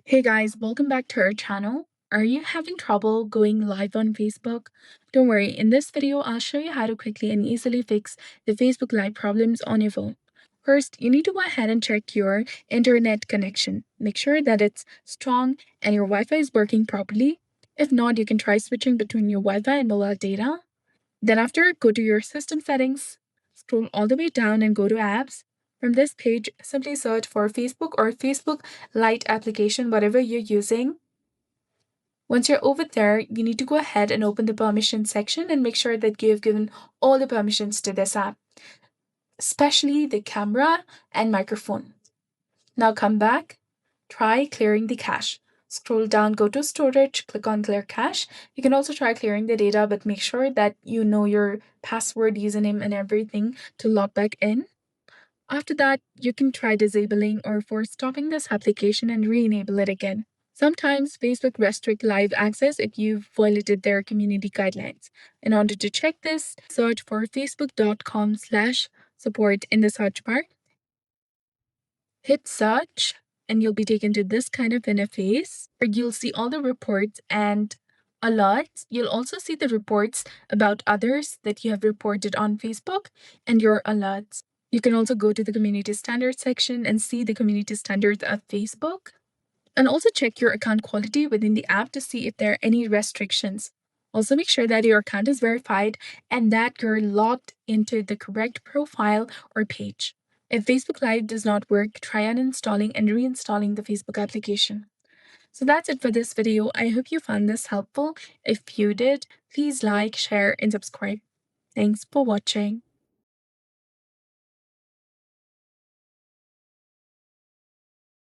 Hey guys, welcome back to our channel. Are you having trouble going live on Facebook? Don't worry, in this video, I'll show you how to quickly and easily fix the Facebook Live problems on your phone. First, you need to go ahead and check your internet connection. Make sure that it's strong and your Wi-Fi is working properly. If not, you can try switching between your Wi-Fi and mobile data. Then after, go to your system settings, scroll all the way down and go to apps. From this page, simply search for Facebook or Facebook Lite application, whatever you're using. Once you're over there, you need to go ahead and open the permissions section and make sure that you've given all the permissions to this app, especially the camera and microphone. Now come back, try clearing the cache. Scroll down, go to storage, click on clear cache. You can also try clearing the data, but make sure that you know your password, username, and everything to log back in. After that, you can try disabling or force stopping this application and re-enable it again. Sometimes Facebook restrict live access if you've violated their community guidelines. In order to check this, search for facebook.com/support in the search bar. Hit search and you'll be taken to this kind of interface where you'll see all the reports and alerts. You'll also see the reports about others that you have reported on Facebook and your alerts. You can also go to the community standards section and see the community standards of Facebook. And also check your account quality within the app to see if there are any restrictions. Also make sure that your account is verified and that you're logged into the correct profile or page. If Facebook Live does not work, try uninstalling and reinstalling the Facebook application. So that's it for this video. I hope you found this helpful. If you did, please like, share, and subscribe. Thanks for watching.